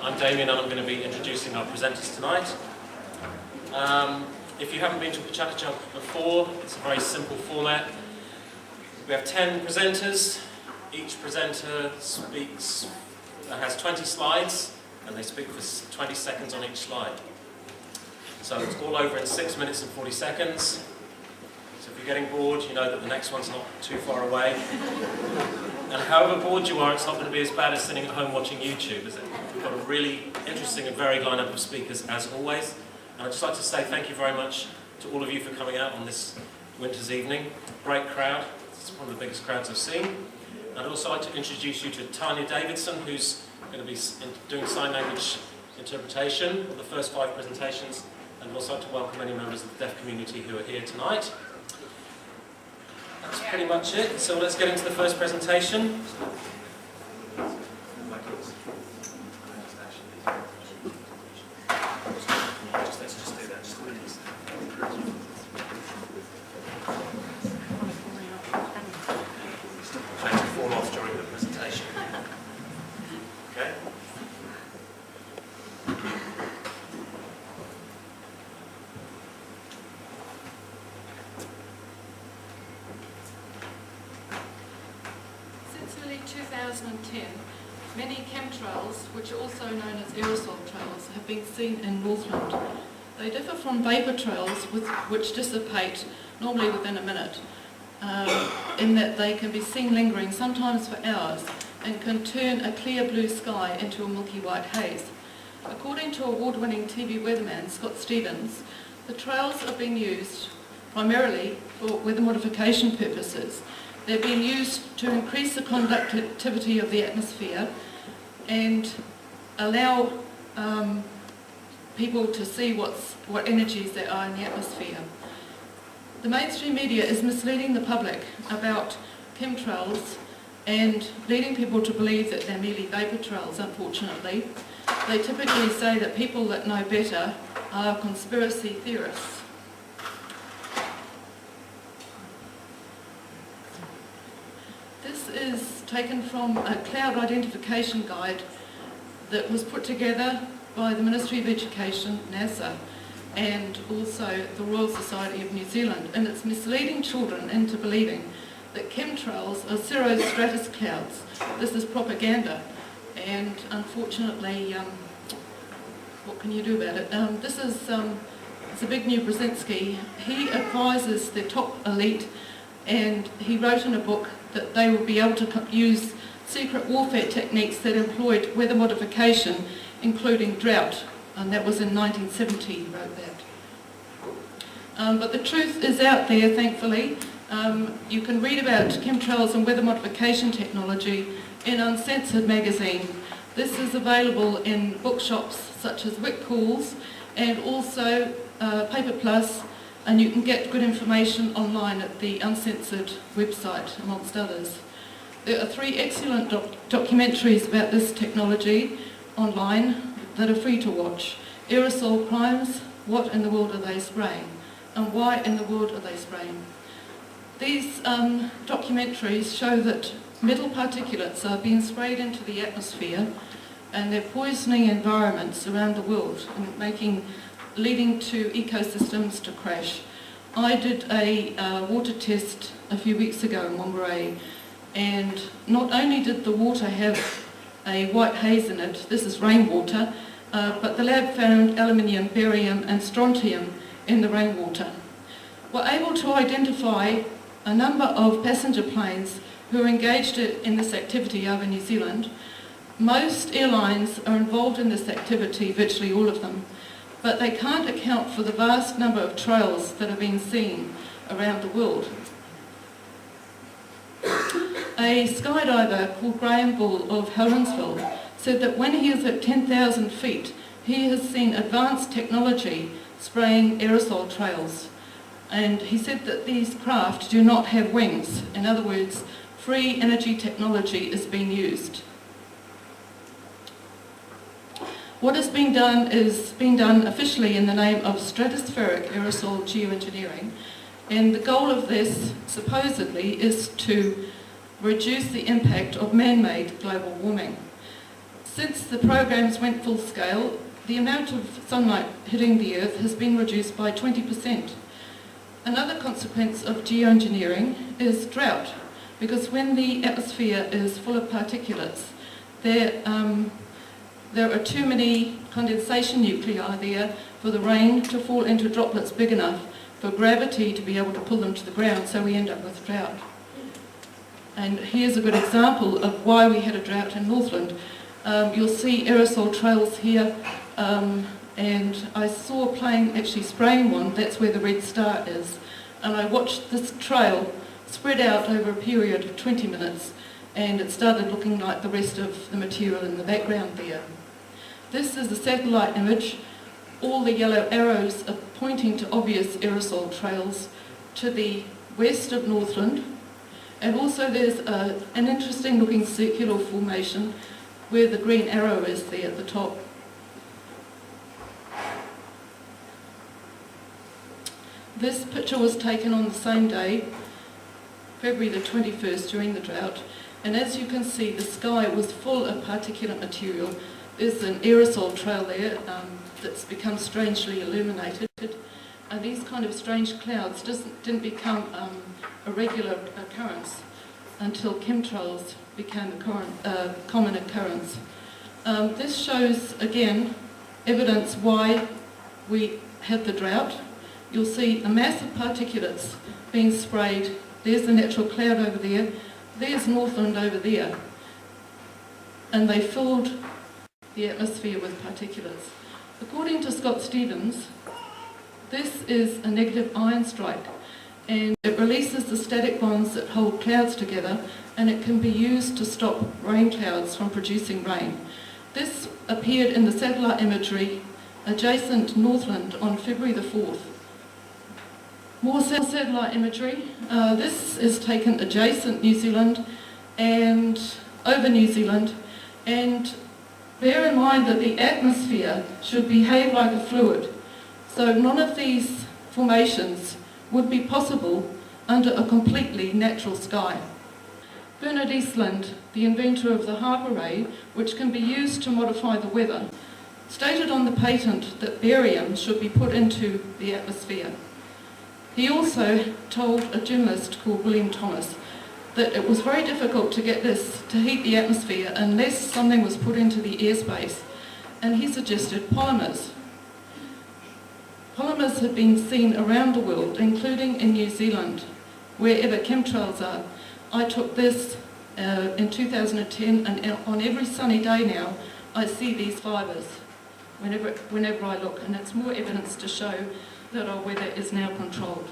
I'm Damian and I'm going to be introducing our presenters tonight. If you haven't been to Pecha Kucha before, it's a very simple format. We have 10 presenters. Each presenter has 20 slides and they speak for 20 seconds on each slide. So it's all over in 6 minutes and 40 seconds. So if you're getting bored, you know that the next one's not too far away. And however bored you are, it's not going to be as bad as sitting at home watching YouTube, is it? We've got a really interesting and varied lineup of speakers as always. And I'd just like to say thank you very much to all of you for coming out on this winter's evening. Great crowd. It's one of the biggest crowds I've seen. And I'd also like to introduce you to Toni Davidson, who's going to be doing sign language interpretation for the first 5 presentations. And I'd also like to welcome any members of the deaf community who are here tonight. That's pretty much it. So let's get into the first presentation. Since early 2010, many chemtrails, which are also known as aerosol trails, have been seen in Northland. They differ from vapour trails which dissipate normally within a minute, in that they can be seen lingering sometimes for hours and can turn a clear blue sky into a milky white haze. According to award-winning TV weatherman Scott Stevens, the trails are being used primarily for weather modification purposes. They're being used to increase the conductivity of the atmosphere and allow people to see what energies there are in the atmosphere. The mainstream media is misleading the public about chemtrails and leading people to believe that they're merely vapour trails, unfortunately. They typically say that people that know better are conspiracy theorists. This is taken from a cloud identification guide that was put together by the Ministry of Education, NASA, and also the Royal Society of New Zealand, and it's misleading children into believing that chemtrails are cirrostratus clouds. This is propaganda, and unfortunately, what can you do about it? This is Zbigniew Brzezinski. He advises the top elite, and he wrote in a book that they will be able to use secret warfare techniques that employed weather modification, including drought, and that was in 1970 he wrote that. But the truth is out there, thankfully. You can read about chemtrails and weather modification technology in Uncensored magazine. This is available in bookshops such as Wick Calls and also Paper Plus, and you can get good information online at the Uncensored website, amongst others. There are 3 excellent documentaries about this technology online that are free to watch. Aerosol Crimes, What in the World Are They Spraying? And Why in the World Are They Spraying? These documentaries show that metal particulates are being sprayed into the atmosphere and they're poisoning environments around the world and leading to ecosystems to crash. I did a water test a few weeks ago in Whangarei, and not only did the water have a white haze in it, this is rainwater, but the lab found aluminium, barium and strontium in the rainwater. We're able to identify a number of passenger planes who are engaged in this activity over New Zealand. Most airlines are involved in this activity, virtually all of them, but they can't account for the vast number of trails that are being seen around the world. A skydiver called Graham Bull of Helensville said that when he is at 10,000 feet, he has seen advanced technology spraying aerosol trails. And he said that these craft do not have wings. In other words, free energy technology is being used. What is being done is being done officially in the name of stratospheric aerosol geoengineering, and the goal of this supposedly is to reduce the impact of man-made global warming. Since the programs went full scale, the amount of sunlight hitting the Earth has been reduced by 20%. Another consequence of geoengineering is drought, because when the atmosphere is full of particulates, there are too many condensation nuclei there for the rain to fall into droplets big enough for gravity to be able to pull them to the ground, so we end up with drought. And here's a good example of why we had a drought in Northland. You'll see aerosol trails here, and I saw a plane actually spraying one. That's where the red star is. And I watched this trail spread out over a period of 20 minutes, and it started looking like the rest of the material in the background there. This is a satellite image. All the yellow arrows are pointing to obvious aerosol trails to the west of Northland, and also there's an interesting looking circular formation where the green arrow is there at the top. This picture was taken on the same day, February the 21st, during the drought, and as you can see, the sky was full of particulate material. There's an aerosol trail there that's become strangely illuminated, and these kind of strange clouds didn't become a regular occurrence until chemtrails became a common occurrence. This shows, again, evidence why we had the drought. You'll see a mass of particulates being sprayed. There's the natural cloud over there. There's Northland over there. And they filled the atmosphere with particulates. According to Scott Stevens, this is a negative ion strike, and it releases the static bonds that hold clouds together, and it can be used to stop rain clouds from producing rain. This appeared in the satellite imagery adjacent Northland on February the 4th. More satellite imagery. This is taken adjacent New Zealand and over New Zealand, and bear in mind that the atmosphere should behave like a fluid, so none of these formations would be possible under a completely natural sky. Bernard Eastland, the inventor of the Whangarei, which can be used to modify the weather, stated on the patent that barium should be put into the atmosphere. He also told a journalist called William Thomas that it was very difficult to get this to heat the atmosphere unless something was put into the airspace, and he suggested polymers. Polymers have been seen around the world, including in New Zealand, wherever chemtrails are. I took this in 2010, and on every sunny day now, I see these fibres whenever I look, and it's more evidence to show that our weather is now controlled.